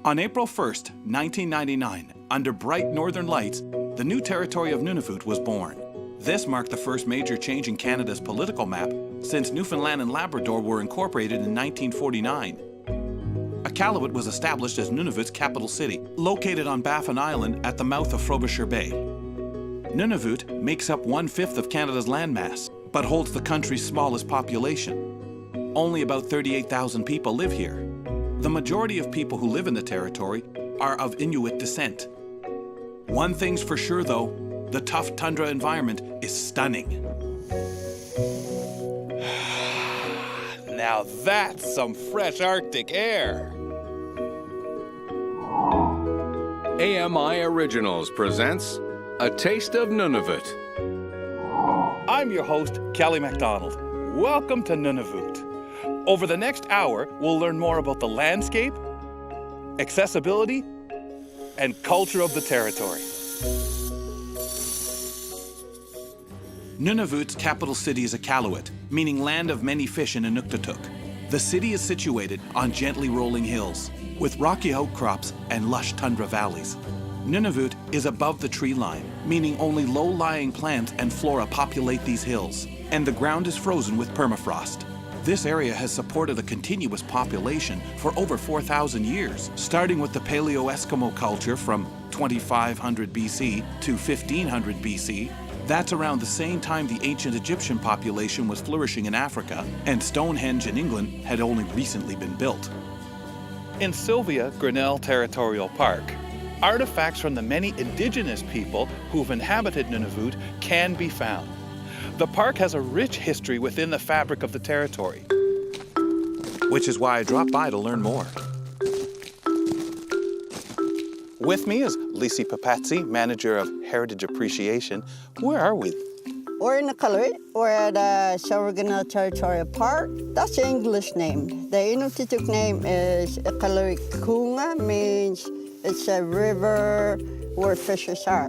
On April 1st, 1999, under bright northern lights, the new territory of Nunavut was born. This marked the first major change in Canada's political map since Newfoundland and Labrador were incorporated in 1949. Iqaluit was established as Nunavut's capital city, located on Baffin Island at the mouth of Frobisher Bay. Nunavut makes up 1/5 of Canada's landmass, but holds the country's smallest population. Only about 38,000 people live here. The majority of people who live in the territory are of Inuit descent. One thing's for sure, though, the tough tundra environment is stunning. Now that's some fresh Arctic air. AMI Originals presents A Taste of Nunavut. I'm your host, Kelly MacDonald. Welcome to Nunavut. Over the next hour, we'll learn more about the landscape, accessibility, and culture of the territory. Nunavut's capital city is Iqaluit, meaning land of many fish in Inuktitut. The city is situated on gently rolling hills, with rocky outcrops and lush tundra valleys. Nunavut is above the tree line, meaning only low-lying plants and flora populate these hills, and the ground is frozen with permafrost. This area has supported a continuous population for over 4,000 years, starting with the Paleo-Eskimo culture from 2500 BC to 1500 BC. That's around the same time the ancient Egyptian population was flourishing in Africa, and Stonehenge in England had only recently been built. In Sylvia Grinnell Territorial Park, artifacts from the many indigenous people who've inhabited Nunavut can be found. The park has a rich history within the fabric of the territory, which is why I dropped by to learn more. With me is Lisi Papazzi, Manager of Heritage Appreciation. Where are we? We're in Iqaluit. We're at Sylvia Grinnell Territorial Park. That's the English name. The Inuktitut name is Iqaluit Kunga, means it's a river where fishes are.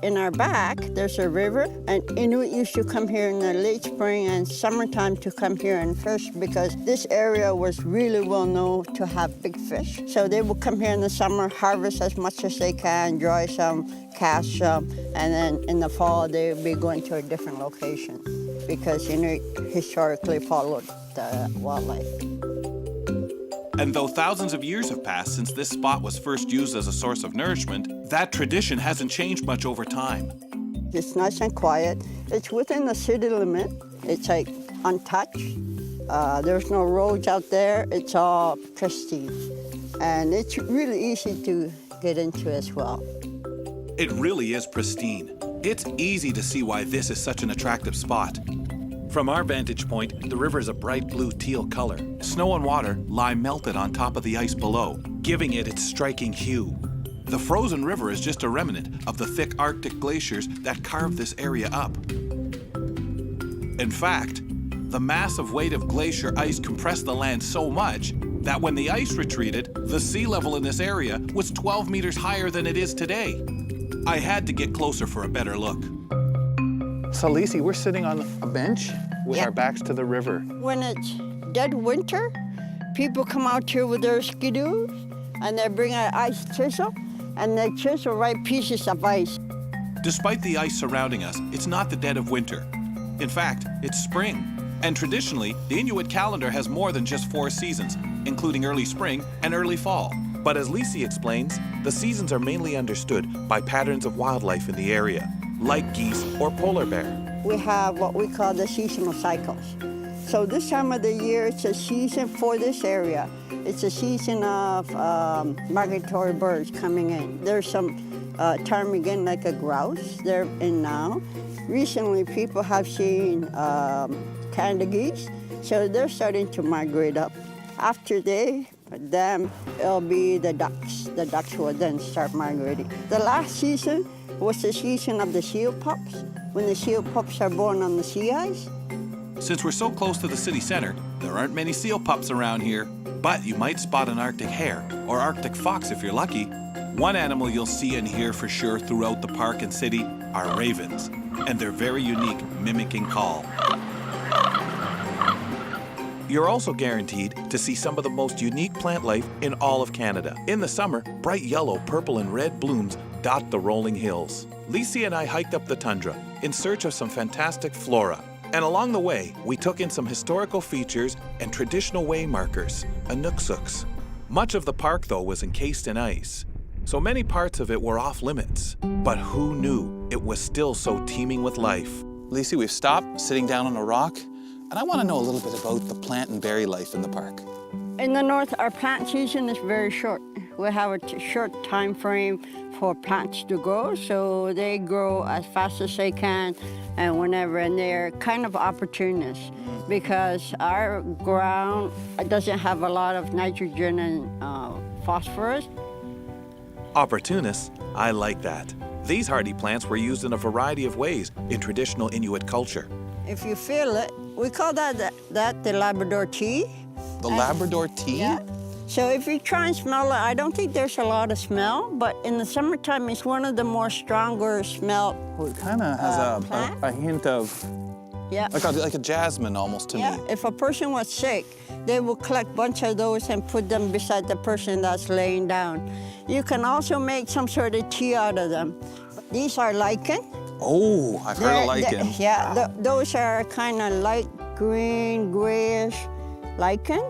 In our back, there's a river, and Inuit used to come here in the late spring and summertime to come here and fish because this area was really well known to have big fish. So they would come here in the summer, harvest as much as they can, dry some, catch some, and then in the fall they would be going to a different location because Inuit historically followed the wildlife. And though thousands of years have passed since this spot was first used as a source of nourishment, that tradition hasn't changed much over time. It's nice and quiet. It's within the city limit. It's like untouched. There's no roads out there. It's all pristine. And it's really easy to get into as well. It really is pristine. It's easy to see why this is such an attractive spot. From our vantage point, the river is a bright blue teal color. Snow and water lie melted on top of the ice below, giving it its striking hue. The frozen river is just a remnant of the thick Arctic glaciers that carved this area up. In fact, the massive weight of glacier ice compressed the land so much that when the ice retreated, the sea level in this area was 12 meters higher than it is today. I had to get closer for a better look. So, Lisi, we're sitting on a bench with our backs to the river. When it's dead winter, people come out here with their skidoos and they bring an ice chisel and they chisel right pieces of ice. Despite the ice surrounding us, it's not the dead of winter. In fact, it's spring. And traditionally, the Inuit calendar has more than just 4 seasons, including early spring and early fall. But as Lisi explains, the seasons are mainly understood by patterns of wildlife in the area, like geese or polar bear. We have what we call the seasonal cycles. So this time of the year, it's a season for this area. It's a season of migratory birds coming in. There's some ptarmigan, like a grouse, they're in now. Recently, people have seen Canada geese, so they're starting to migrate up. After them, it'll be the ducks. The ducks will then start migrating. The last season was the season of the seal pups, when the seal pups are born on the sea ice. Since we're so close to the city center, there aren't many seal pups around here, but you might spot an Arctic hare or Arctic fox if you're lucky. One animal you'll see and hear for sure throughout the park and city are ravens, and their very unique mimicking call. You're also guaranteed to see some of the most unique plant life in all of Canada. In the summer, bright yellow, purple, and red blooms dot the rolling hills. Lisi and I hiked up the tundra in search of some fantastic flora. And along the way, we took in some historical features and traditional way markers, Inuksuk's. Much of the park, though, was encased in ice, so many parts of it were off limits. But who knew it was still so teeming with life? Lisi, we've stopped sitting down on a rock, and I want to know a little bit about the plant and berry life in the park. In the north, our plant season is very short. We have a short time frame for plants to grow, so they grow as fast as they can and whenever, and they're kind of opportunists because our ground doesn't have a lot of nitrogen and phosphorus. Opportunists? I like that. These hardy plants were used in a variety of ways in traditional Inuit culture. If you feel it, we call that the Labrador tea. The Labrador tea? Yeah. So if you try and smell it, I don't think there's a lot of smell, but in the summertime, it's one of the more stronger smell. Well, it kind of has a hint of, Yeah. like a jasmine almost to Yeah. me. If a person was sick, they will collect a bunch of those and put them beside the person that's laying down. You can also make some sort of tea out of them. These are lichen. Oh, I've heard of lichen. Those are kind of light green, grayish lichen.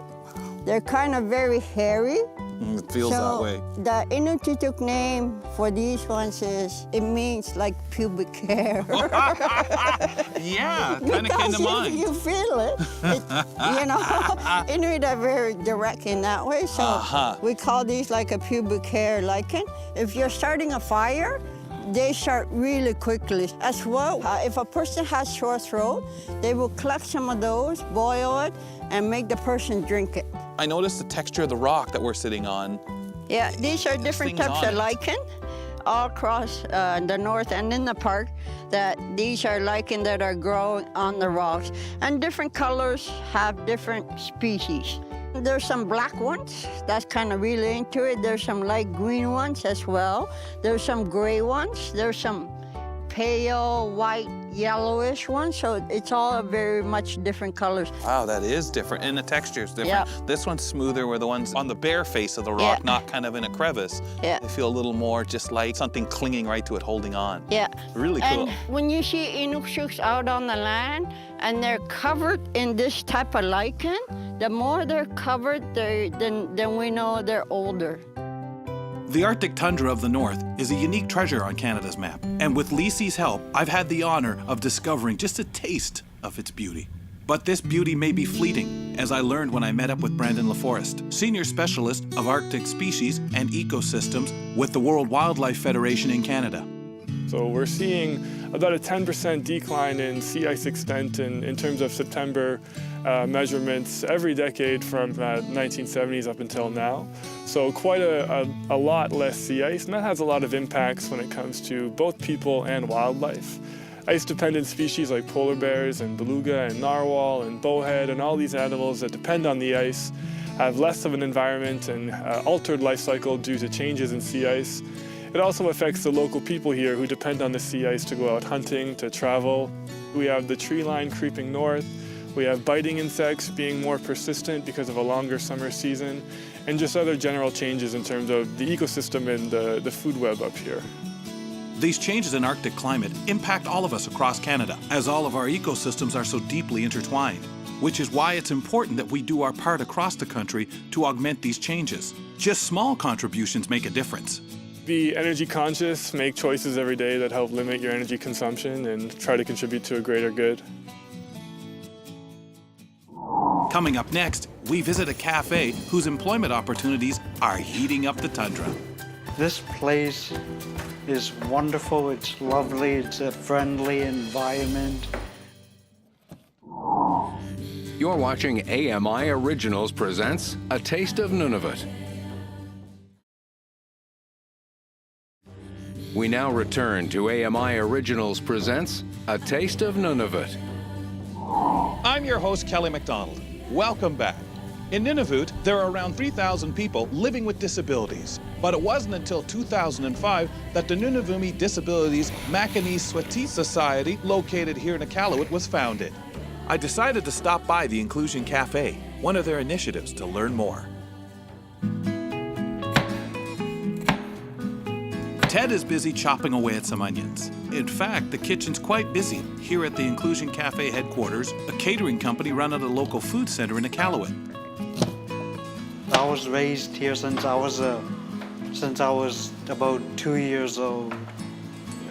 They're kind of very hairy. It feels that way. The Inuit name for these ones is, it means like pubic hair. Yeah, kind of came to mind. You feel it. You know, Inuit are very direct in that way, so we call these like a pubic hair lichen. If you're starting a fire, they start really quickly. As well, if a person has sore throat, they will collect some of those, boil it, and make the person drink it. I noticed the texture of the rock that we're sitting on. Yeah, these are different things types on of it. lichen all across the north and in the park. That these are lichen that are growing on the rocks. And different colors have different species. There's some black ones, that's kind of really into it. There's some light green ones as well. There's some gray ones. There's some pale white, yellowish ones. So it's all very much different colors. Wow, that is different. And the texture is different. Yeah. This one's smoother, where the ones on the bare face of the rock, Yeah. not kind of in a crevice. Yeah. They feel a little more just like something clinging right to it, holding on. Yeah. Really cool. And when you see Inukshuks out on the land and they're covered in this type of lichen, the more they're covered, then we know they're older. The Arctic tundra of the North is a unique treasure on Canada's map, and with Lisi's help, I've had the honor of discovering just a taste of its beauty. But this beauty may be fleeting, as I learned when I met up with Brandon LaForest, Senior Specialist of Arctic Species and Ecosystems with the World Wildlife Federation in Canada. So we're seeing about a 10% decline in sea ice extent in terms of September measurements every decade from 1970s up until now. So quite a lot less sea ice, and that has a lot of impacts when it comes to both people and wildlife. Ice-dependent species like polar bears and beluga and narwhal and bowhead and all these animals that depend on the ice have less of an environment and altered life cycle due to changes in sea ice. It also affects the local people here who depend on the sea ice to go out hunting, to travel. We have the tree line creeping north. We have biting insects being more persistent because of a longer summer season, and just other general changes in terms of the ecosystem and the food web up here. These changes in Arctic climate impact all of us across Canada, as all of our ecosystems are so deeply intertwined, which is why it's important that we do our part across the country to augment these changes. Just small contributions make a difference. Be energy conscious, make choices every day that help limit your energy consumption and try to contribute to a greater good. Coming up next, we visit a cafe whose employment opportunities are heating up the tundra. This place is wonderful, it's lovely, it's a friendly environment. You're watching AMI Originals presents A Taste of Nunavut. We now return to AMI Originals presents A Taste of Nunavut. I'm your host, Kelly MacDonald. Welcome back. In Nunavut, there are around 3,000 people living with disabilities. But it wasn't until 2005 that the Nunavumi Disabilities Makani Swati Society, located here in Iqaluit, was founded. I decided to stop by the Inclusion Cafe. one of their initiatives to learn more. Ted is busy chopping away at some onions. In fact, the kitchen's quite busy here at the Inclusion Cafe headquarters, a catering company run at a local food center in Iqaluit. I was raised here since I was about 2 years old.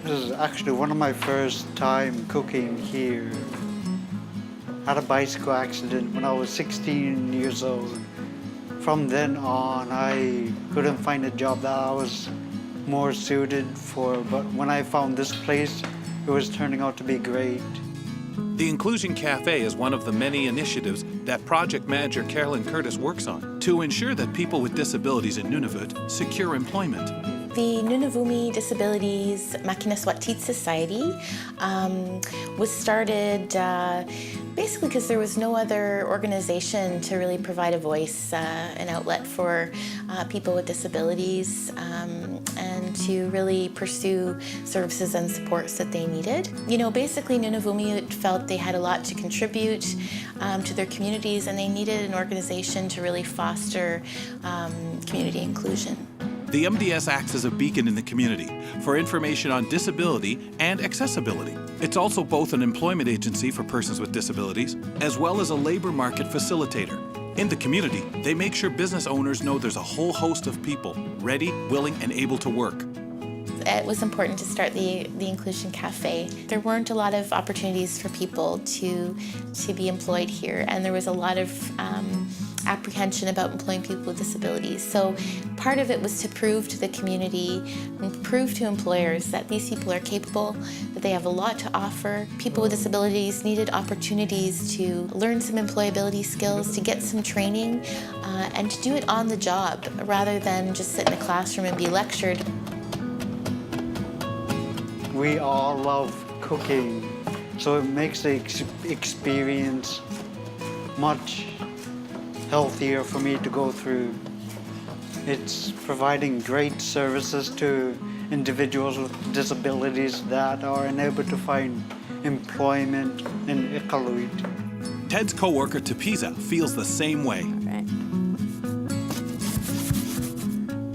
This is actually one of my first time cooking here. I had a bicycle accident when I was 16 years old. From then on, I couldn't find a job that I was more suited for, but when I found this place, it was turning out to be great. The Inclusion Cafe is one of the many initiatives that project manager Carolyn Curtis works on to ensure that people with disabilities in Nunavut secure employment. The Nunavut Disabilities Makiniswatit Society was started basically because there was no other organization to really provide a voice, an outlet for people with disabilities, and to really pursue services and supports that they needed. You know, basically Nunavut felt they had a lot to contribute to their communities, and they needed an organization to really foster community inclusion. The MDS acts as a beacon in the community for information on disability and accessibility. It's also both an employment agency for persons with disabilities, as well as a labor market facilitator. In the community, they make sure business owners know there's a whole host of people ready, willing, and able to work. It was important to start the Inclusion Cafe. There weren't a lot of opportunities for people to be employed here, and there was a lot of apprehension about employing people with disabilities. So part of it was to prove to the community and prove to employers that these people are capable, that they have a lot to offer. People with disabilities needed opportunities to learn some employability skills, to get some training, and to do it on the job rather than just sit in a classroom and be lectured. We all love cooking, so it makes the experience much healthier for me to go through. It's providing great services to individuals with disabilities that are unable to find employment in Iqaluit. Ted's co-worker Tepisa feels the same way. Right.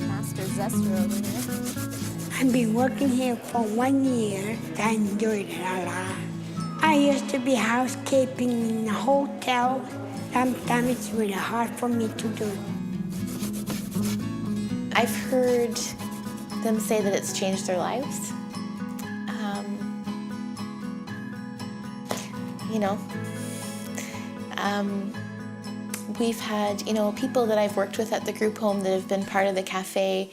Master Zester over here. I've been working here for 1 year. I enjoyed it a lot. I used to be housekeeping in a hotel. Sometimes it's really hard for me to do. I've heard them say that it's changed their lives. We've had, people that I've worked with at the group home that have been part of the cafe.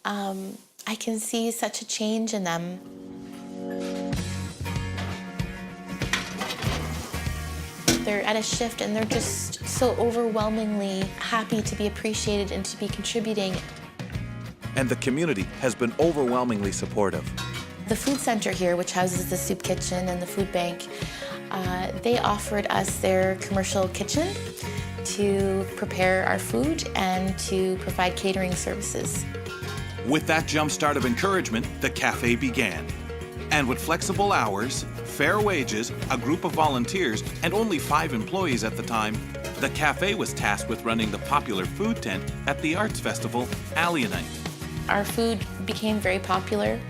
I can see such a change in them. They're at a shift and they're just so overwhelmingly happy to be appreciated and to be contributing. And the community has been overwhelmingly supportive. The food center here, which houses the soup kitchen and the food bank, they offered us their commercial kitchen to prepare our food and to provide catering services. With that jumpstart of encouragement, the cafe began. And with flexible hours, fair wages, a group of volunteers, and only 5 employees at the time, the cafe was tasked with running the popular food tent at the arts festival, Alienite. Our food became very popular.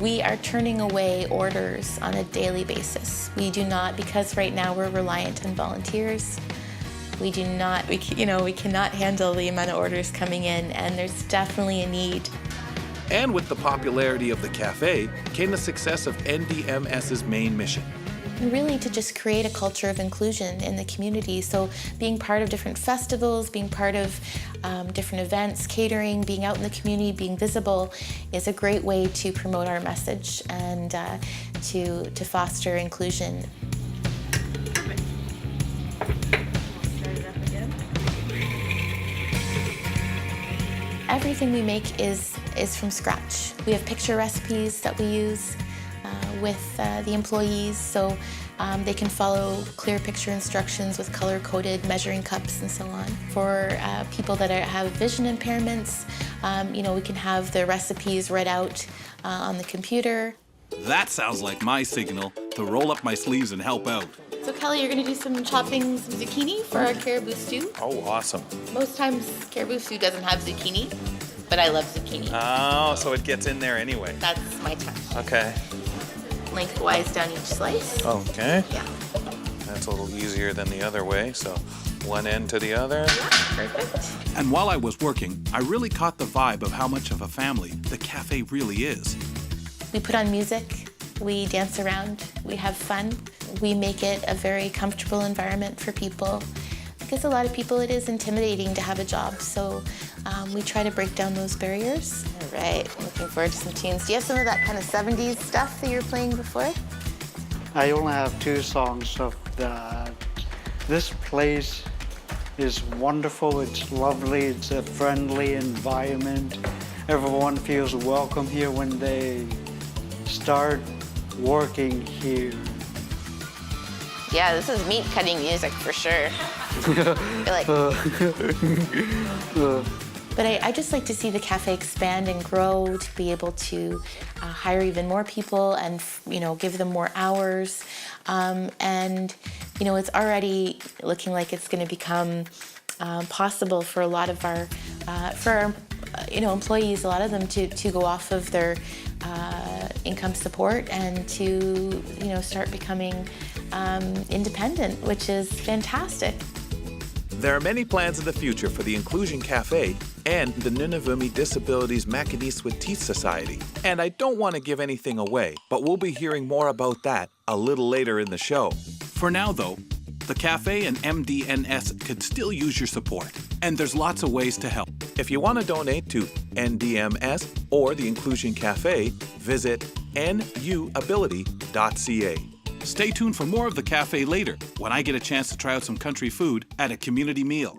We are turning away orders on a daily basis. We do not, because right now we're reliant on volunteers. We cannot handle the amount of orders coming in, and there's definitely a need. And with the popularity of the cafe came the success of NDMS's main mission. Really to just create a culture of inclusion in the community. So being part of different festivals, being part of different events, catering, being out in the community, being visible is a great way to promote our message and to foster inclusion. Everything we make is from scratch. We have picture recipes that we use with the employees, so they can follow clear picture instructions with color-coded measuring cups and so on. For people that have vision impairments, we can have the recipes read out on the computer. That sounds like my signal to roll up my sleeves and help out. So Kelly, you're gonna do some chopping some zucchini for our caribou stew. Oh, awesome. Most times caribou stew doesn't have zucchini, but I love zucchini. Oh, so it gets in there anyway. That's my touch. Okay. Lengthwise down each slice. Okay. Yeah. That's a little easier than the other way, so one end to the other. Perfect. And while I was working, I really caught the vibe of how much of a family the cafe really is. We put on music, we dance around, we have fun. We make it a very comfortable environment for people. Because a lot of people, it is intimidating to have a job, so we try to break down those barriers. All right, looking forward to some tunes. Do you have some of that kind of 70s stuff that you were playing before? I only have 2 songs of that. This place is wonderful, it's lovely, it's a friendly environment. Everyone feels welcome here when they start working here. Yeah, this is meat cutting music for sure. But I just like to see the cafe expand and grow, to be able to hire even more people and give them more hours. And it's already looking like it's going to become possible for a lot of our employees, a lot of them to go off of their income support and to start becoming independent, which is fantastic. There are many plans in the future for the Inclusion Cafe and the Nunavut Disabilities Makinis Teeth Society. And I don't want to give anything away, but we'll be hearing more about that a little later in the show. For now, though, the cafe and MDNS could still use your support, and there's lots of ways to help. If you want to donate to NDMS or the Inclusion Cafe, visit nuability.ca. Stay tuned for more of the cafe later, when I get a chance to try out some country food at a community meal.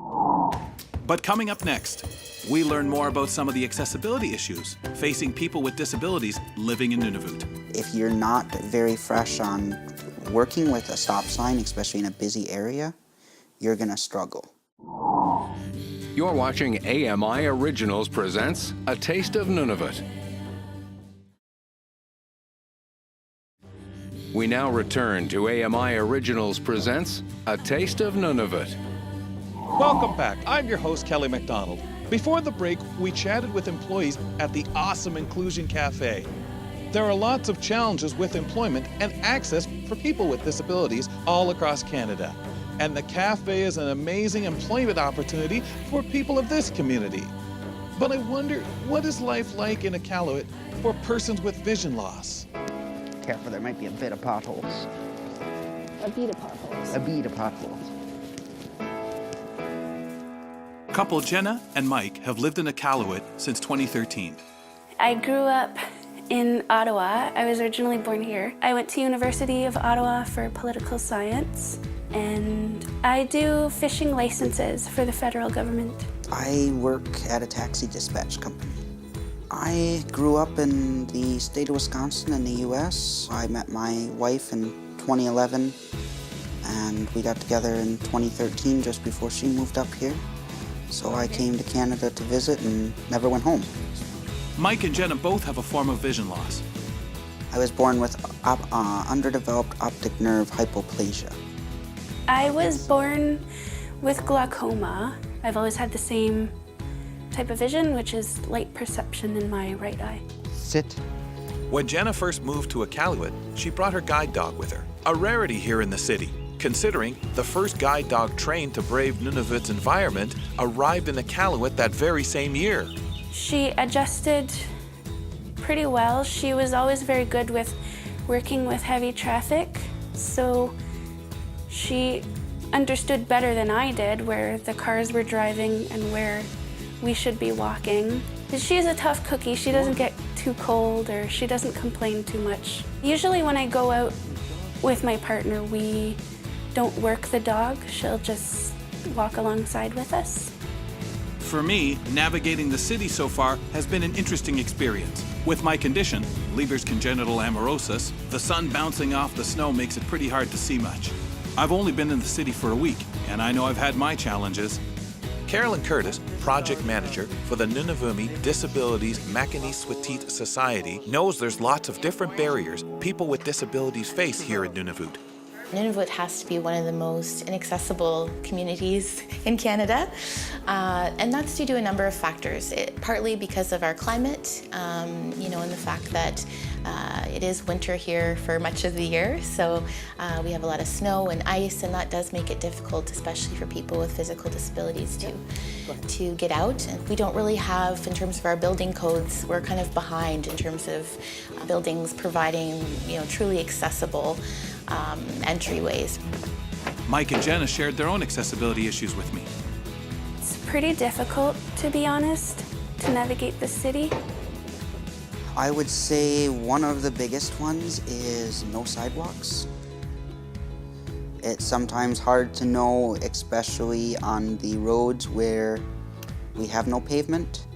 But coming up next, we learn more about some of the accessibility issues facing people with disabilities living in Nunavut. If you're not very fresh on working with a stop sign, especially in a busy area, you're gonna struggle. You're watching AMI Originals presents A Taste of Nunavut. We now return to AMI Originals presents A Taste of Nunavut. Welcome back. I'm your host, Kelly MacDonald. Before the break, we chatted with employees at the awesome Inclusion Cafe. There are lots of challenges with employment and access for people with disabilities all across Canada. And the cafe is an amazing employment opportunity for people of this community. But I wonder, what is life like in Iqaluit for persons with vision loss? Careful, there might be a bit of potholes. A bead of potholes. A bead of potholes. Couple Jenna and Mike have lived in Iqaluit since 2013. I grew up in Ottawa. I was originally born here. I went to University of Ottawa for political science, and I do fishing licenses for the federal government. I work at a taxi dispatch company. I grew up in the state of Wisconsin in the US. I met my wife in 2011, and we got together in 2013 just before she moved up here. So I came to Canada to visit and never went home. Mike and Jenna both have a form of vision loss. I was born with underdeveloped optic nerve hypoplasia. I was born with glaucoma. I've always had the same type of vision, which is light perception in my right eye. Sit. When Jenna first moved to Iqaluit, she brought her guide dog with her, a rarity here in the city, considering the first guide dog trained to brave Nunavut's environment arrived in Iqaluit that very same year. She adjusted pretty well. She was always very good with working with heavy traffic, so she understood better than I did where the cars were driving and where we should be walking. She's a tough cookie. She doesn't get too cold or she doesn't complain too much. Usually when I go out with my partner, we don't work the dog. She'll just walk alongside with us. For me, navigating the city so far has been an interesting experience. With my condition, Leber's congenital amaurosis, the sun bouncing off the snow makes it pretty hard to see much. I've only been in the city for a week, and I know I've had my challenges. Carolyn Curtis, project manager for the Nunavut Disabilities Makani-Switit Society, knows there's lots of different barriers people with disabilities face here in Nunavut. Nunavut has to be one of the most inaccessible communities in Canada, and that's due to a number of factors. Partly because of our climate, and the fact that it is winter here for much of the year, so we have a lot of snow and ice, and that does make it difficult, especially for people with physical disabilities, to get out. And we don't really have, in terms of our building codes, we're kind of behind in terms of buildings providing, truly accessible entryways. Mike and Jenna shared their own accessibility issues with me. It's pretty difficult, to be honest, to navigate the city. I would say one of the biggest ones is no sidewalks. It's sometimes hard to know, especially on the roads where we have no pavement,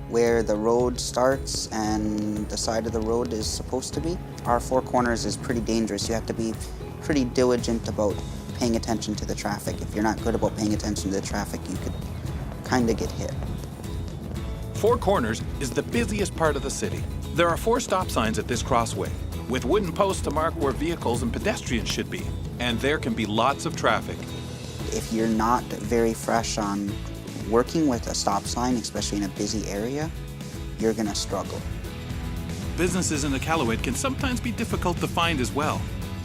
where the road starts and the side of the road is supposed to be. Our four corners is pretty dangerous. You have to be pretty diligent about paying attention to the traffic. If you're not good about paying attention to the traffic, you could kind of get hit. Four Corners is the busiest part of the city. There are 4 stop signs at this crossway, with wooden posts to mark where vehicles and pedestrians should be, and there can be lots of traffic. If you're not very fresh on working with a stop sign, especially in a busy area, you're gonna struggle. Businesses in Iqaluit can sometimes be difficult to find as well.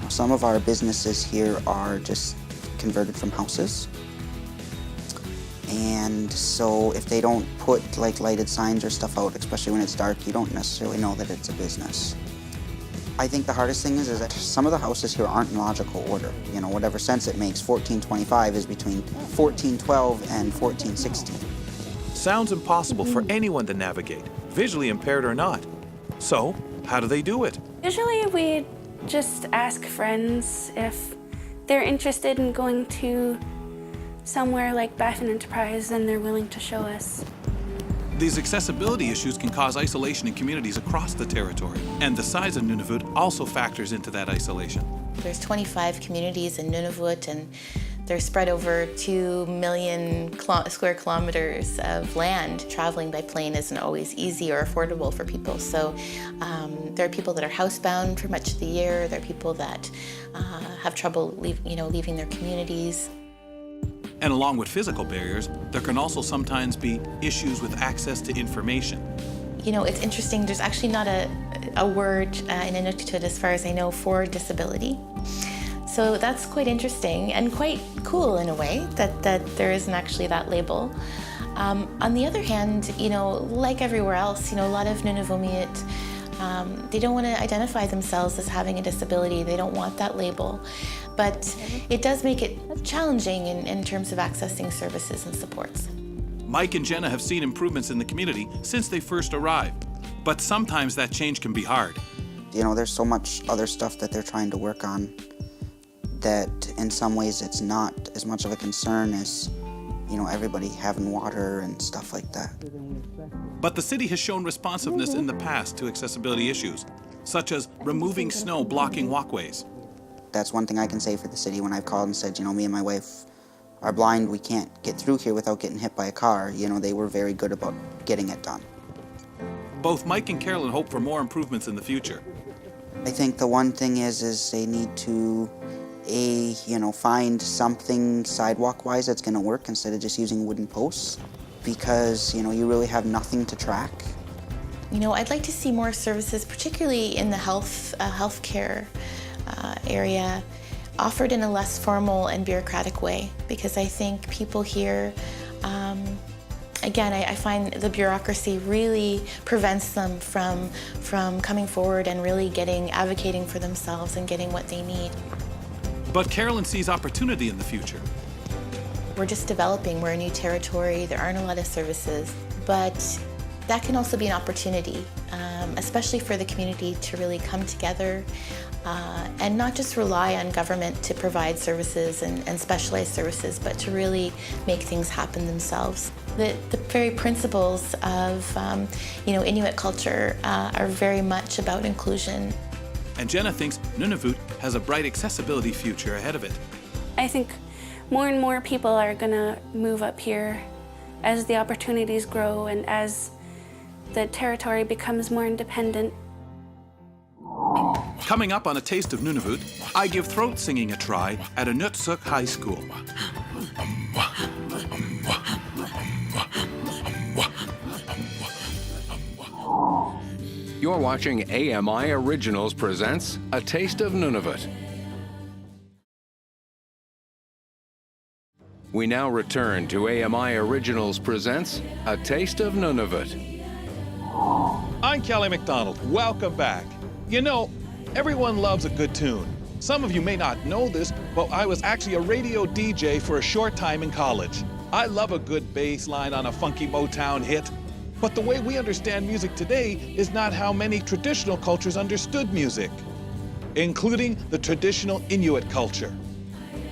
Some of our businesses here are just converted from houses. And so if they don't put like lighted signs or stuff out, especially when it's dark, you don't necessarily know that it's a business. I think the hardest thing is that some of the houses here aren't in logical order. Whatever sense it makes, 1425 is between 1412 and 1416. Sounds impossible for anyone to navigate, visually impaired or not. So, how do they do it? Usually we just ask friends if they're interested in going to somewhere like Baffin Enterprise, then they're willing to show us. These accessibility issues can cause isolation in communities across the territory, and the size of Nunavut also factors into that isolation. There's 25 communities in Nunavut, and they're spread over 2 million square kilometers of land. Traveling by plane isn't always easy or affordable for people. So there are people that are housebound for much of the year. There are people that have trouble leaving their communities. And along with physical barriers, there can also sometimes be issues with access to information. It's interesting, there's actually not a word in Inuktitut, as far as I know, for disability. So that's quite interesting and quite cool in a way that there isn't actually that label. On the other hand, like everywhere else, a lot of Nunavut, they don't want to identify themselves as having a disability. They don't want that label. But it does make it challenging in terms of accessing services and supports. Mike and Jenna have seen improvements in the community since they first arrived, but sometimes that change can be hard. There's so much other stuff that they're trying to work on that in some ways it's not as much of a concern as, everybody having water and stuff like that. But the city has shown responsiveness in the past to accessibility issues, such as removing snow blocking walkways. That's one thing I can say for the city. When I've called and said, me and my wife are blind, we can't get through here without getting hit by a car, they were very good about getting it done. Both Mike and Carolyn hope for more improvements in the future. I think the one thing is they need to, find something sidewalk-wise that's going to work instead of just using wooden posts, because, you really have nothing to track. I'd like to see more services, particularly in the healthcare area, offered in a less formal and bureaucratic way, because I think people here, again, I find the bureaucracy really prevents them from coming forward and really advocating for themselves and getting what they need. But Carolyn sees opportunity in the future. We're just developing, we're a new territory, there aren't a lot of services, but that can also be an opportunity, especially for the community to really come together and not just rely on government to provide services and specialized services, but to really make things happen themselves. The very principles of Inuit culture are very much about inclusion. And Jenna thinks Nunavut has a bright accessibility future ahead of it. I think more and more people are gonna move up here As the opportunities grow and as the territory becomes more independent. Coming up on A Taste of Nunavut, I give throat singing a try at Inuksuk High School. You're watching AMI Originals presents A Taste of Nunavut. We now return to AMI Originals presents A Taste of Nunavut. I'm Kelly MacDonald. Welcome back. You know, everyone loves a good tune. Some of you may not know this, but I was actually a radio DJ for a short time in college. I love a good bass line on a funky Motown hit. But the way we understand music today is not how many traditional cultures understood music, including the traditional Inuit culture.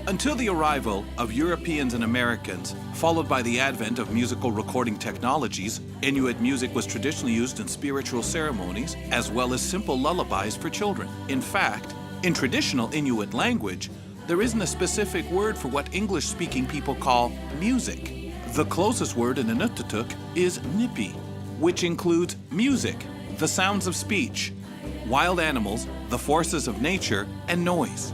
Until the arrival of Europeans and Americans, followed by the advent of musical recording technologies, Inuit music was traditionally used in spiritual ceremonies as well as simple lullabies for children. In fact, in traditional Inuit language, there isn't a specific word for what English-speaking people call music. The closest word in Inuktitut is nipi, which includes music, the sounds of speech, wild animals, the forces of nature, and noise.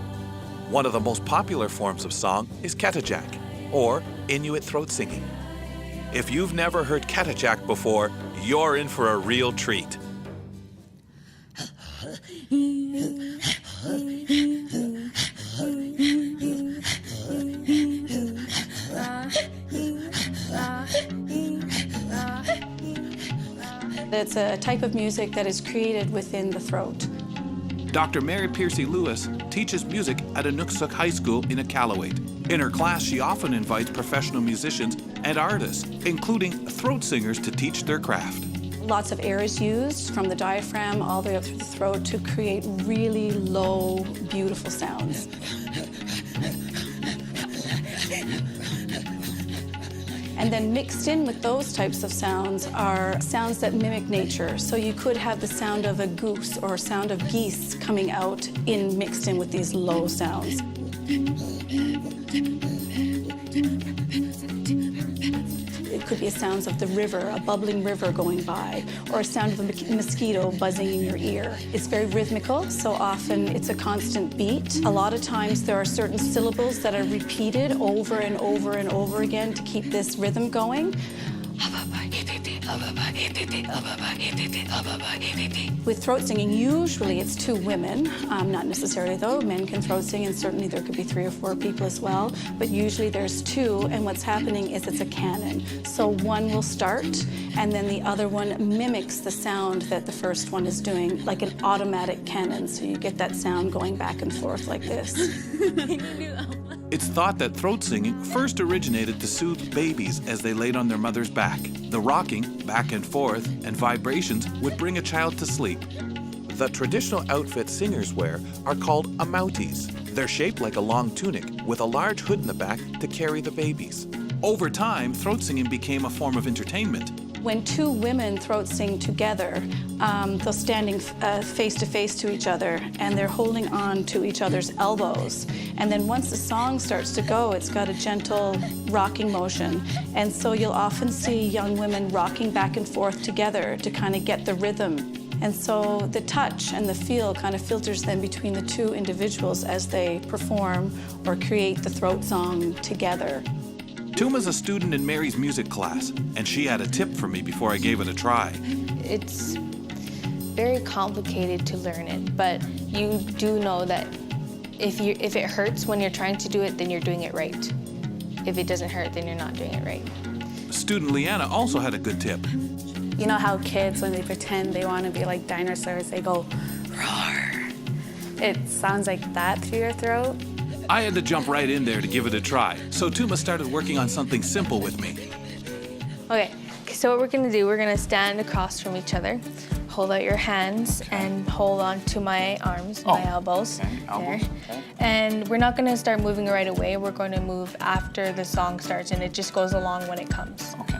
One of the most popular forms of song is Ketijak, or Inuit throat singing. If you've never heard Ketijak before, you're in for a real treat. It's a type of music that is created within the throat. Dr. Mary Piercy Lewis teaches music at Inuksuk High School in Iqaluit. In her class, she often invites professional musicians and artists, including throat singers, to teach their craft. Lots of air is used from the diaphragm all the way up through the throat to create really low, beautiful sounds. And then mixed in with those types of sounds are sounds that mimic nature. So you could have the sound of a goose or sound of geese coming out mixed in with these low sounds. It could be sounds of the river, a bubbling river going by, or a sound of a mosquito buzzing in your ear. It's very rhythmical, so often it's a constant beat. A lot of times there are certain syllables that are repeated over and over and over again to keep this rhythm going. With throat singing, usually it's two women, not necessarily though. Men can throat sing, and certainly there could be 3 or 4 people as well, but usually there's 2, and what's happening is it's a canon. So one will start, and then the other one mimics the sound that the first one is doing, like an automatic canon, so you get that sound going back and forth like this. It's thought that throat singing first originated to soothe babies as they laid on their mother's back. The rocking, back and forth, and vibrations would bring a child to sleep. The traditional outfits singers wear are called amautis. They're shaped like a long tunic with a large hood in the back to carry the babies. Over time, throat singing became a form of entertainment. When 2 women throat sing together, they're standing face to face to each other, and they're holding on to each other's elbows. And then once the song starts to go, it's got a gentle rocking motion. And so you'll often see young women rocking back and forth together to kind of get the rhythm. And so the touch and the feel kind of filters then between the 2 individuals as they perform or create the throat song together. Tuma's a student in Mary's music class, and she had a tip for me before I gave it a try. It's very complicated to learn it, but you do know that if it hurts when you're trying to do it, then you're doing it right. If it doesn't hurt, then you're not doing it right. Student Leanna also had a good tip. You know how kids, when they pretend they want to be like dinosaurs, they go, roar. It sounds like that through your throat. I had to jump right in there to give it a try, so Tuma started working on something simple with me. Okay, so what we're gonna do, we're gonna stand across from each other, hold out your hands, and hold on to my arms, my elbows. Okay, elbows. There. Okay. And we're not gonna start moving right away, we're going to move after the song starts, and it just goes along when it comes. Okay,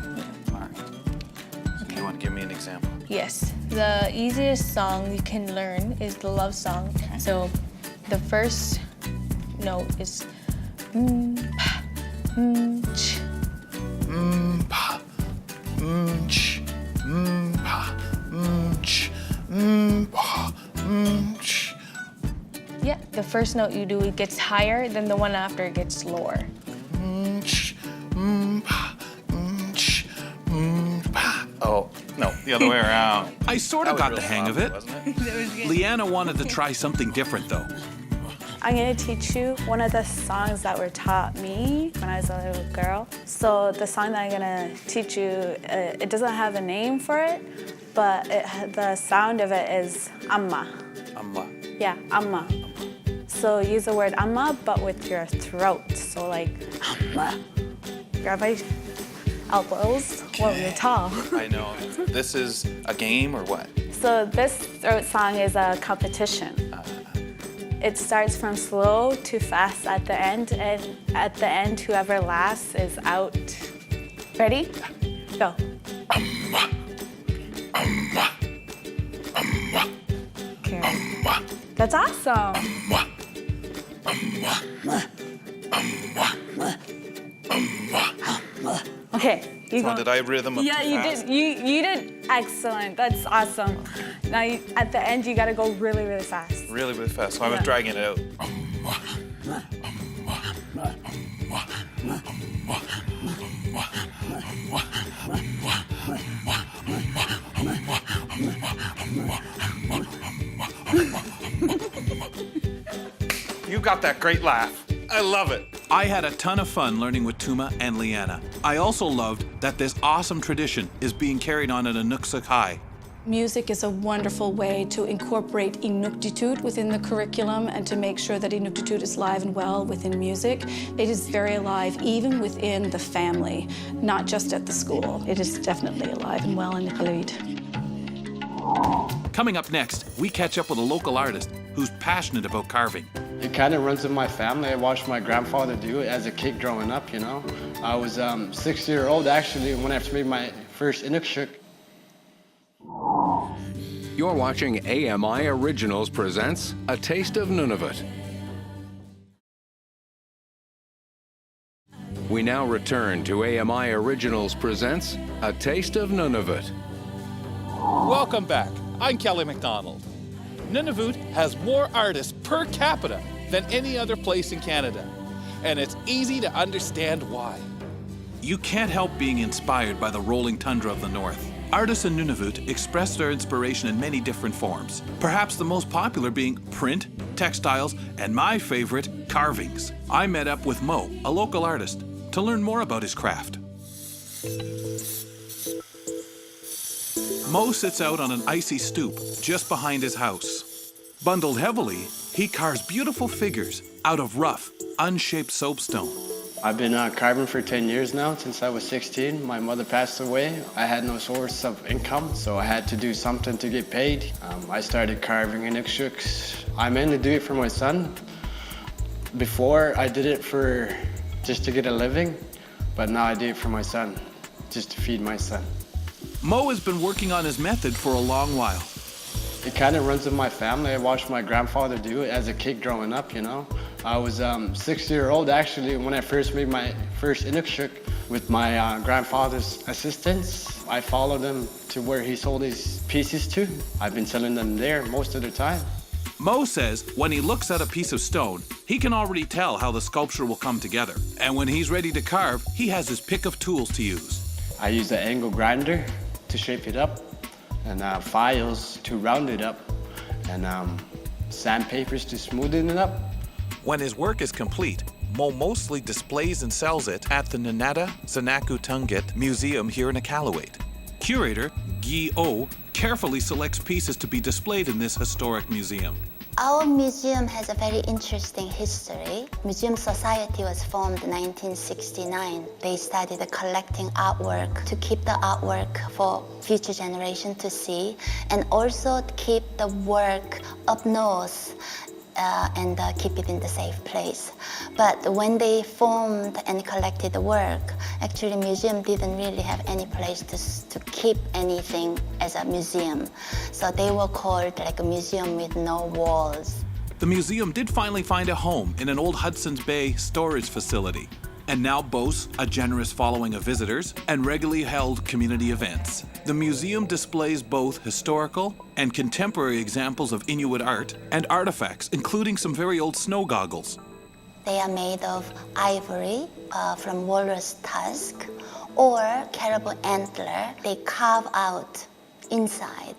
all right. Do you want to give me an example? Yes, the easiest song you can learn is the love song. Okay. So the first note is pa, ch. Pa. ch, pa, ch, pa, ch. Yeah, the first note you do, it gets higher, then the one after it gets lower. Ch, pa, ch, pa. Oh, no, the other way around. I sort of got the hang of it. Leanna wanted to try something different, though. I'm gonna teach you one of the songs that were taught me when I was a little girl. So the song that I'm gonna teach you, it doesn't have a name for it, but the sound of it is amma. Amma. Yeah, amma. So use the word amma, but with your throat. So like, amma. Grab my elbows while you're tall. I know. This is a game or what? So this throat song is a competition. It starts from slow to fast at the end, and at the end, whoever lasts is out. Ready? Go. Amma. Amma. Amma. Okay. Amma. That's awesome. Amma. Amma. Amma. Amma. Okay. You go. Did I rhythm up Yeah, you fast? did. You did excellent. That's awesome. Now at the end, you gotta go really, really fast. Really, really fast. So I was dragging it out. You got that great laugh. I love it. I had a ton of fun learning with Tuma and Leanna. I also loved that this awesome tradition is being carried on at Inuksuk High. Music is a wonderful way to incorporate Inuktitut within the curriculum and to make sure that Inuktitut is alive and well within music. It is very alive even within the family, not just at the school. It is definitely alive and well in Iqaluit. Coming up next, we catch up with a local artist who's passionate about carving. It kind of runs in my family. I watched my grandfather do it as a kid growing up, you know. I was 6 years old actually when I made my first Inuktitut. You're watching AMI Originals presents A Taste of Nunavut. We now return to AMI Originals presents A Taste of Nunavut. Welcome back. I'm Kelly MacDonald. Nunavut has more artists per capita than any other place in Canada, and it's easy to understand why. You can't help being inspired by the rolling tundra of the north. Artists in Nunavut express their inspiration in many different forms, perhaps the most popular being print, textiles, and my favorite, carvings. I met up with Mo, a local artist, to learn more about his craft. Mo sits out on an icy stoop just behind his house. Bundled heavily, he carves beautiful figures out of rough, unshaped soapstone. I've been carving for 10 years now, since I was 16. My mother passed away. I had no source of income, so I had to do something to get paid. I started carving Inuktitut. I mainly do it for my son. Before, I did it for just to get a living, but now I do it for my son, just to feed my son. Mo has been working on his method for a long while. It kind of runs in my family. I watched my grandfather do it as a kid growing up, you know. I was 6 years old actually when I first made my first Inuktitut with my grandfather's assistance. I followed him to where he sold his pieces to. I've been selling them there most of the time. Mo says when he looks at a piece of stone, he can already tell how the sculpture will come together. And when he's ready to carve, he has his pick of tools to use. I use an angle grinder to shape it up, and files to round it up, and sandpapers to smoothen it up. When his work is complete, Mo mostly displays and sells it at the Nanada Zanakutungit Museum here in Iqaluit. Curator Guy O carefully selects pieces to be displayed in this historic museum. Our museum has a very interesting history. Museum Society was formed in 1969. They started collecting artwork to keep the artwork for future generation to see, and also to keep the work up north and keep it in the safe place. But when they formed and collected the work, actually museum didn't really have any place to keep anything as a museum. So they were called like a museum with no walls. The museum did finally find a home in an old Hudson's Bay storage facility. and now boasts a generous following of visitors and regularly held community events. The museum displays both historical and contemporary examples of Inuit art and artifacts, including some very old snow goggles. They are made of ivory from walrus tusk or caribou antler. They carve out inside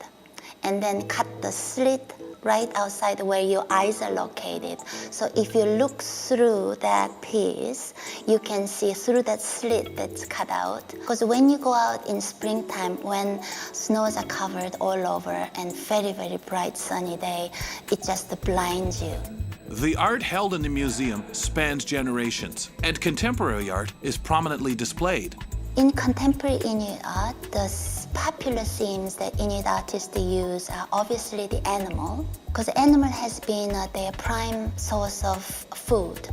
and then cut the slit right outside where your eyes are located. So if you look through that piece, you can see through that slit that's cut out. Because when you go out in springtime, when snows are covered all over and very, very bright sunny day, it just blinds you. The art held in the museum spans generations, and contemporary art is prominently displayed. In contemporary Inuit art, the popular themes that Inuit artists use are obviously the animal, because the animal has been their prime source of food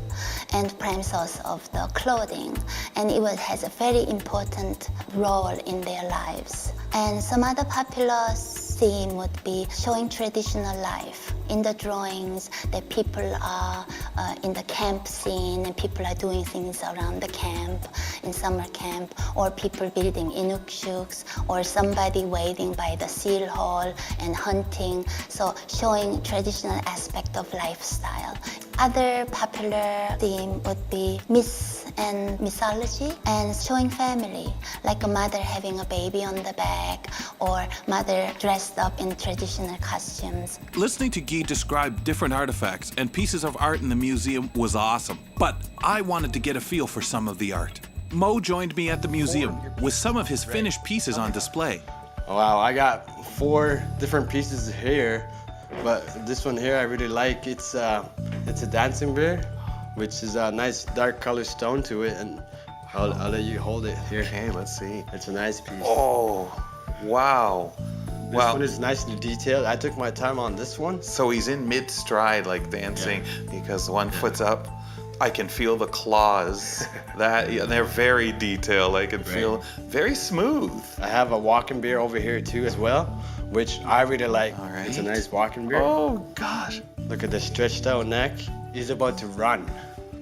and prime source of the clothing, and it has a very important role in their lives. And some other popular theme would be showing traditional life. In the drawings, that people are in the camp scene and people are doing things around the camp, in summer camp, or people building inukshuks, or somebody waiting by the seal hole and hunting. So showing traditional aspect of lifestyle. Other popular theme would be myths and mythology and showing family, like a mother having a baby on the back or mother dressed up in traditional costumes. Listening to Guy describe different artifacts and pieces of art in the museum was awesome, but I wanted to get a feel for some of the art. Mo joined me at the museum with some of his finished pieces on display. Wow, I got 4 different pieces here, but this one here I really like. It's a dancing bear, which is a nice dark color stone to it, and I'll let you hold it here. Okay, let's see. It's a nice piece. Oh, wow. This one is nicely detailed. I took my time on this one. So he's in mid-stride, like dancing, because one foot's up. I can feel the claws. They're very detailed. I can feel very smooth. I have a walking bear over here too as well, which I really like. All right. It's a nice walking bear. Oh gosh. Look at the stretched out neck. He's about to run.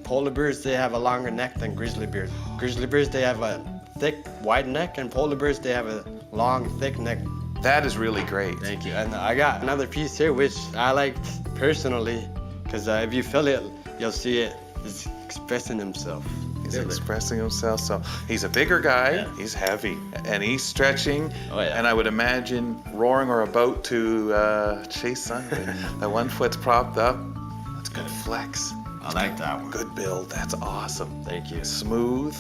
Polar bears, they have a longer neck than grizzly bears. Grizzly bears, they have a thick, wide neck, and polar bears, they have a long, thick neck. That is really great. Thank you. And I got another piece here, which I liked personally, because if you feel it, you'll see it. He's expressing himself. He's expressing himself. So he's a bigger guy, he's heavy, and he's stretching. Oh, yeah. And I would imagine roaring or about to chase something. The one foot's propped up. That's good flex. I like that one. Good build. That's awesome. Thank you. Smooth.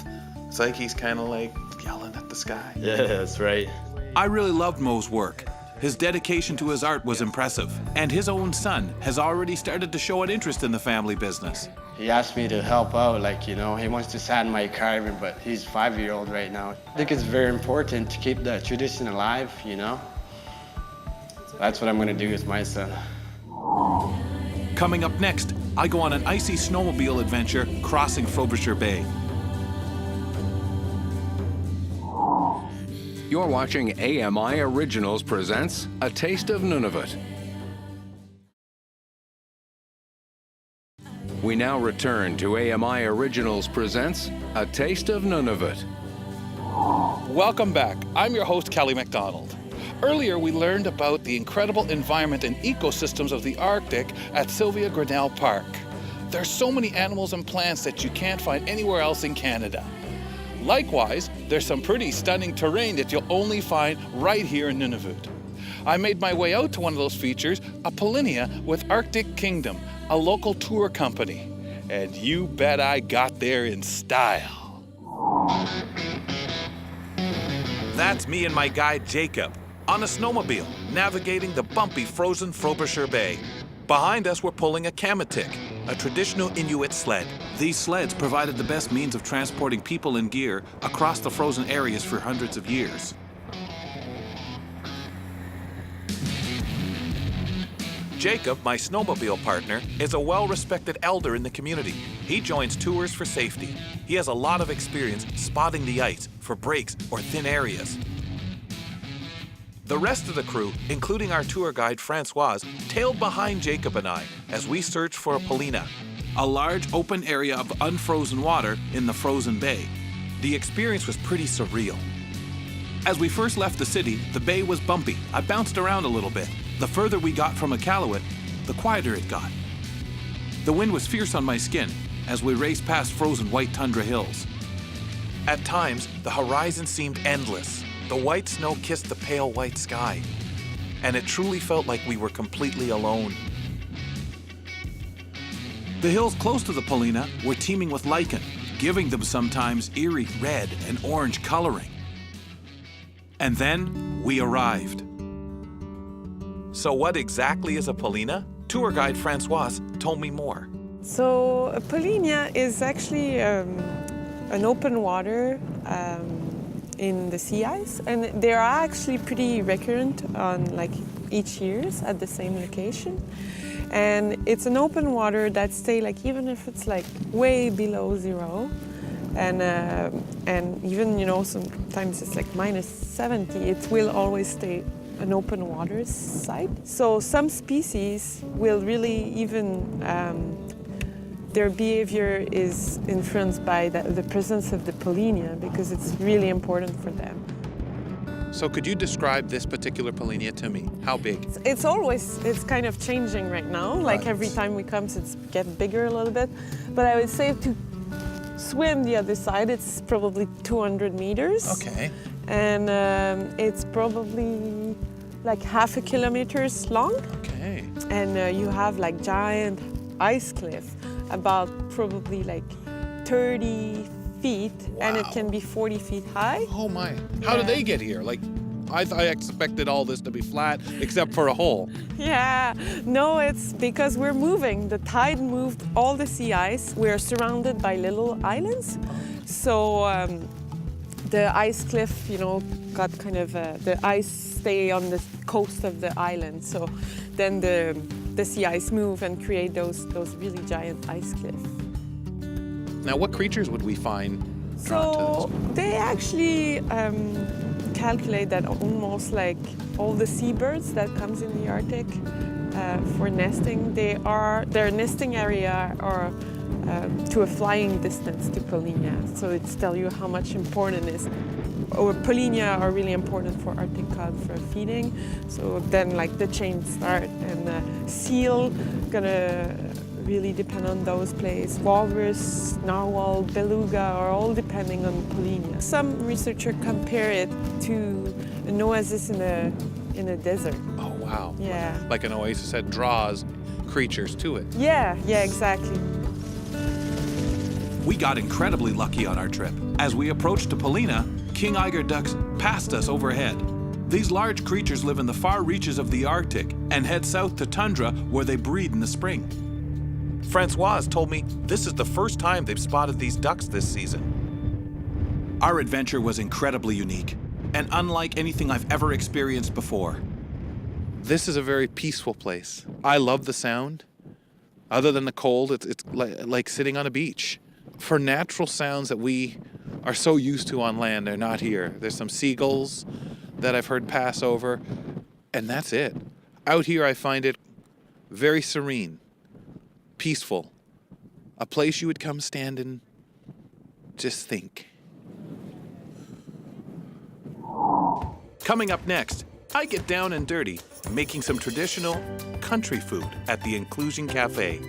It's like he's kind of like yelling at the sky. Yeah, that's right. I really loved Mo's work. His dedication to his art was impressive, and his own son has already started to show an interest in the family business. He asked me to help out, he wants to sand my carving, but he's 5-year-old right now. I think it's very important to keep that tradition alive, That's what I'm gonna do with my son. Coming up next, I go on an icy snowmobile adventure crossing Frobisher Bay. You're watching AMI Originals presents A Taste of Nunavut. We now return to AMI Originals presents A Taste of Nunavut. Welcome back. I'm your host, Kelly MacDonald. Earlier, we learned about the incredible environment and ecosystems of the Arctic at Sylvia Grinnell Park. There's so many animals and plants that you can't find anywhere else in Canada. Likewise, there's some pretty stunning terrain that you'll only find right here in Nunavut. I made my way out to one of those features, a Polinia with Arctic Kingdom, a local tour company. And you bet I got there in style. That's me and my guide Jacob on a snowmobile navigating the bumpy frozen Frobisher Bay. Behind us, we're pulling a kamatik, a traditional Inuit sled. These sleds provided the best means of transporting people and gear across the frozen areas for hundreds of years. Jacob, my snowmobile partner, is a well-respected elder in the community. He joins tours for safety. He has a lot of experience spotting the ice for breaks or thin areas. The rest of the crew, including our tour guide Francoise, tailed behind Jacob and I as we searched for a Polina, a large open area of unfrozen water in the frozen bay. The experience was pretty surreal. As we first left the city, the bay was bumpy. I bounced around a little bit. The further we got from Iqaluit, the quieter it got. The wind was fierce on my skin as we raced past frozen white tundra hills. At times, the horizon seemed endless. The white snow kissed the pale white sky, and it truly felt like we were completely alone. The hills close to the Paulina were teeming with lichen, giving them sometimes eerie red and orange coloring. And then we arrived. So what exactly is a Paulina? Tour guide Francoise told me more. So a Paulina is actually an open water in the sea ice, and they are actually pretty recurrent on like each years at the same location. And it's an open water that stay like even if it's like way below zero, and even sometimes it's like -70, it will always stay an open water site. So some species will really even their behavior is influenced by the presence of the Paulina because it's really important for them. So could you describe this particular Paulina to me? How big? It's kind of changing right now. Like every time we come, it's getting bigger a little bit. But I would say to swim the other side, it's probably 200 meters. Okay. And it's probably like half a kilometer long. Okay. And you have like giant ice cliff, about probably like 30 feet, and it can be 40 feet high. Oh my. How do they get here? Like, I expected all this to be flat, except for a hole. Yeah, no, it's because we're moving. The tide moved all the sea ice. We're surrounded by little islands. So the ice cliff, got kind of, the ice stay on the coast of the island. So then the sea ice move and create those really giant ice cliffs. Now, what creatures would we find drawn to So they actually calculate that almost like all the seabirds that comes in the Arctic for nesting, their nesting area are to a flying distance to Paulina. So it's tell you how much important it is. Or Paulina are really important for Arctic cod for feeding. So then like the chain start, and seal gonna really depend on those places. Walrus, narwhal, beluga are all depending on Paulina. Some researchers compare it to an oasis in a desert. Oh wow. Yeah. Like an oasis that draws creatures to it. Yeah, exactly. We got incredibly lucky on our trip. As we approached to Paulina, king eiger ducks passed us overhead. These large creatures live in the far reaches of the Arctic and head south to tundra where they breed in the spring. Francoise told me this is the first time they've spotted these ducks this season. Our adventure was incredibly unique and unlike anything I've ever experienced before. This is a very peaceful place. I love the sound. Other than the cold, it's like sitting on a beach. For natural sounds that we are so used to on land, they're not here. There's some seagulls that I've heard pass over, and that's it. Out here, I find it very serene, peaceful, a place you would come stand and just think. Coming up next, I get down and dirty making some traditional country food at the Inclusion Cafe.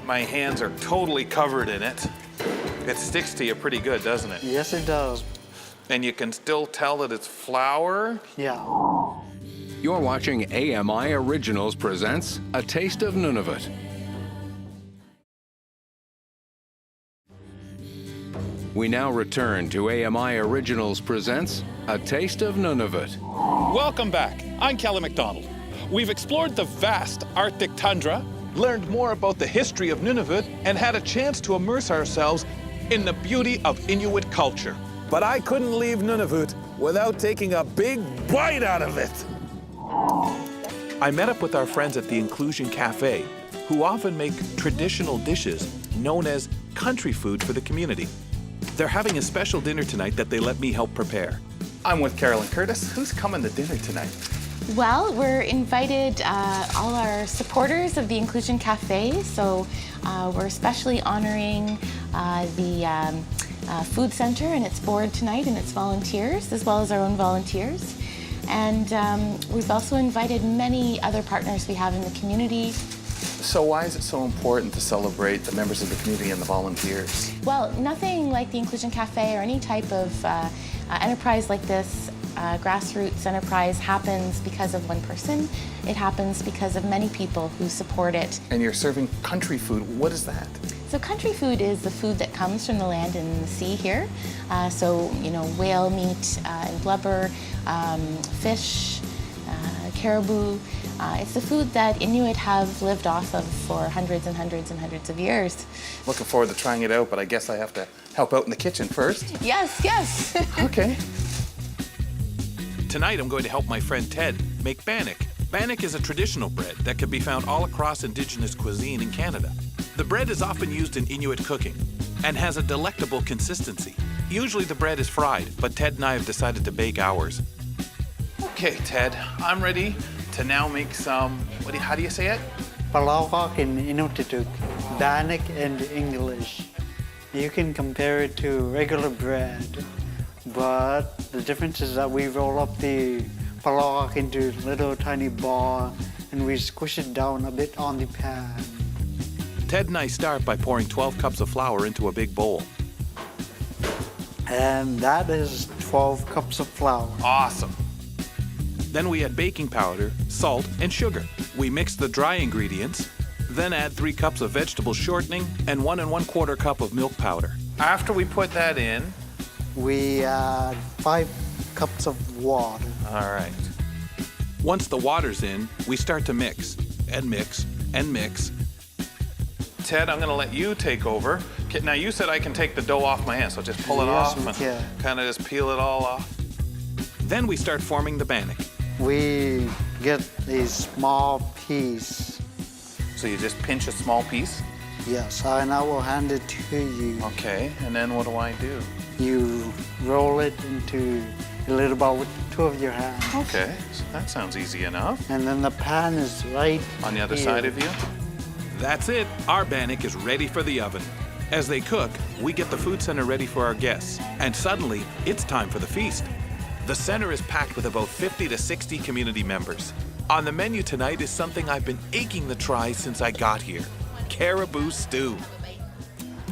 My hands are totally covered in it. It sticks to you pretty good, doesn't it? Yes, it does. And you can still tell that it's flour? Yeah. You're watching AMI Originals presents A Taste of Nunavut. We now return to AMI Originals presents A Taste of Nunavut. Welcome back. I'm Kelly MacDonald. We've explored the vast Arctic tundra, learned more about the history of Nunavut, and had a chance to immerse ourselves in the beauty of Inuit culture. But I couldn't leave Nunavut without taking a big bite out of it. I met up with our friends at the Inclusion Cafe, who often make traditional dishes known as country food for the community. They're having a special dinner tonight that they let me help prepare. I'm with Carolyn Curtis. Who's coming to dinner tonight? Well, we're invited, all our supporters of the Inclusion Cafe, so we're especially honoring the Food Center and its board tonight and its volunteers, as well as our own volunteers. And we've also invited many other partners we have in the community. So why is it so important to celebrate the members of the community and the volunteers? Well, nothing like the Inclusion Cafe or any type of enterprise like this, grassroots enterprise, happens because of one person. It happens because of many people who support it. And you're serving country food. What is that? So country food is the food that comes from the land and the sea here. So, you know, whale meat and blubber, fish, caribou. It's the food that Inuit have lived off of for hundreds and hundreds and hundreds of years. Looking forward to trying it out, but I guess I have to help out in the kitchen first. Yes, yes. Okay. Tonight I'm going to help my friend Ted make bannock. Bannock is a traditional bread that can be found all across Indigenous cuisine in Canada. The bread is often used in Inuit cooking and has a delectable consistency. Usually the bread is fried, but Ted and I have decided to bake ours. Okay, Ted, I'm ready to now make some, how do you say it? Palawak in Inuktitut, bannock in English. You can compare it to regular bread, but the difference is that we roll up the palawak into little tiny ball and we squish it down a bit on the pan. Ted and I start by pouring 12 cups of flour into a big bowl. And that is 12 cups of flour. Awesome. Then we add baking powder, salt, and sugar. We mix the dry ingredients, then add 3 cups of vegetable shortening and 1 1/4 cup of milk powder. After we put that in, we add 5 cups of water. All right. Once the water's in, we start to mix and mix and mix. Ted, I'm gonna let you take over. Okay, now you said I can take the dough off my hand, so just pull it off and kind of just peel it all off. Then we start forming the bannock. We get a small piece. So you just pinch a small piece? Yes, and I will hand it to you. Okay, and then what do I do? You roll it into a little ball with 2 of your hands. Okay, so that sounds easy enough. And then the pan is right on the other here. side of you? That's it. Our bannock is ready for the oven. As they cook, we get the food center ready for our guests. And suddenly, it's time for the feast. The center is packed with about 50 to 60 community members. On the menu tonight is something I've been aching to try since I got here. Caribou stew.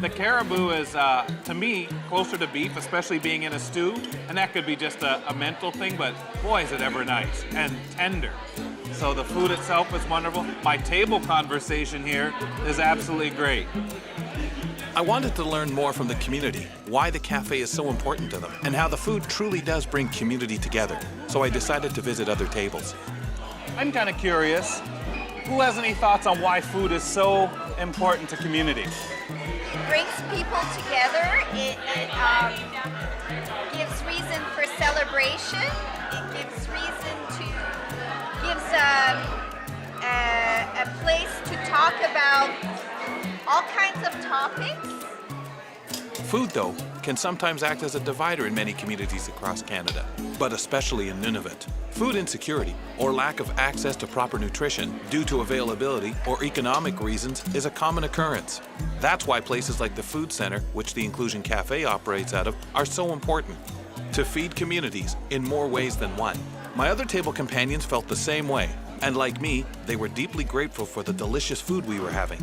The caribou is, to me, closer to beef, especially being in a stew. And that could be just a mental thing, but boy, is it ever nice and tender. So the food itself is wonderful. My table conversation here is absolutely great. I wanted to learn more from the community, why the cafe is so important to them, and how the food truly does bring community together. So I decided to visit other tables. I'm kind of curious, who has any thoughts on why food is so important to community? It brings people together. It gives reason for celebration. It gives reason to, gives a place to talk about all kinds of topics. Food, though, can sometimes act as a divider in many communities across Canada, but especially in Nunavut. Food insecurity or lack of access to proper nutrition due to availability or economic reasons is a common occurrence. That's why places like the Food Center, which the Inclusion Cafe operates out of, are so important to feed communities in more ways than one. My other table companions felt the same way, and like me, they were deeply grateful for the delicious food we were having.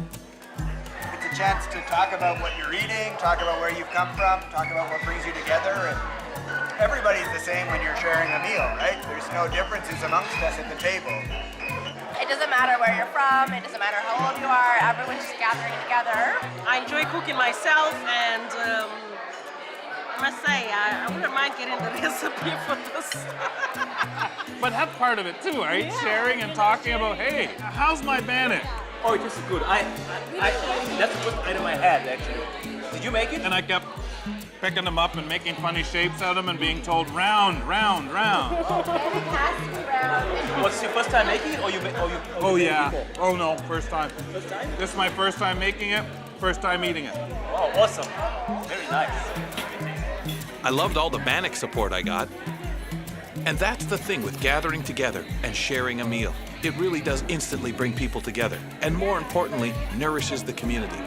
It's a chance to talk about what you're eating, talk about where you've come from, talk about what brings you together, and everybody's the same when you're sharing a meal, right? There's no differences amongst us at the table. It doesn't matter where you're from, it doesn't matter how old you are, everyone's just gathering together. I enjoy cooking myself, and I must say, I wouldn't mind getting the recipe for this. But that's part of it too, right? Yeah. Sharing and talking about, hey, how's my bannock? Oh, it tastes good. That's the first item I had, actually. Did you make it? And I kept picking them up and making funny shapes out of them and being told round, round, round. Was this your first time making it, or you? Oh yeah. Before? Oh no, first time. First time? This is my first time making it. First time eating it. Oh, awesome. Very nice. I loved all the bannock support I got. And that's the thing with gathering together and sharing a meal. It really does instantly bring people together, and more importantly, nourishes the community.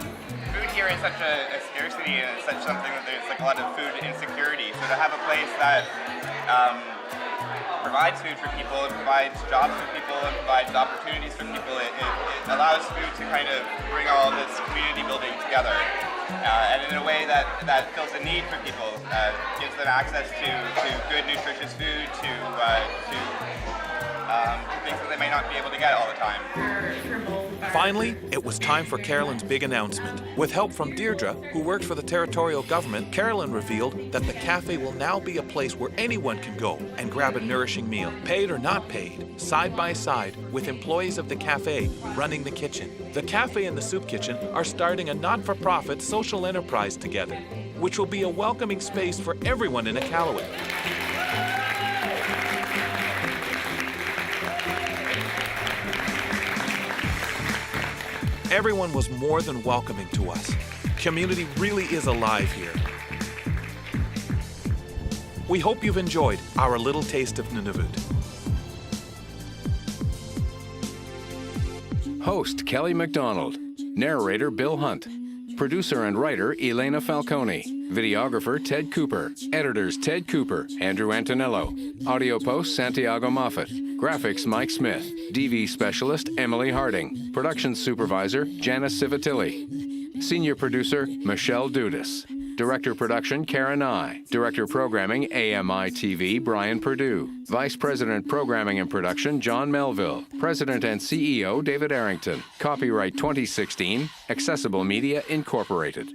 Food here is such a scarcity, and it's such something that there's like a lot of food insecurity. So to have a place that provides food for people, it provides jobs for people, it provides opportunities for people, it allows food to kind of bring all this community building together. And in a way that fills a need for people, gives them access to good, nutritious food, to things that they may not be able to get all the time. Finally, it was time for Carolyn's big announcement. With help from Deirdre, who worked for the territorial government, Carolyn revealed that the cafe will now be a place where anyone can go and grab a nourishing meal, paid or not paid, side by side with employees of the cafe running the kitchen. The cafe and the soup kitchen are starting a not-for-profit social enterprise together, which will be a welcoming space for everyone in Iqaluit. Everyone was more than welcoming to us. Community really is alive here. We hope you've enjoyed our little taste of Nunavut. Host Kelly MacDonald. Narrator Bill Hunt. Producer and writer Elena Falcone. Videographer Ted Cooper. Editors Ted Cooper, Andrew Antonello. Audio post Santiago Moffat. Graphics Mike Smith. DV specialist Emily Harding. Production supervisor Janice Civitelli. Senior producer Michelle Dudas. Director production Karen Nye. Director programming AMI TV Brian Perdue. Vice President programming and production John Melville. President and CEO David Arrington. Copyright 2016 Accessible Media Incorporated.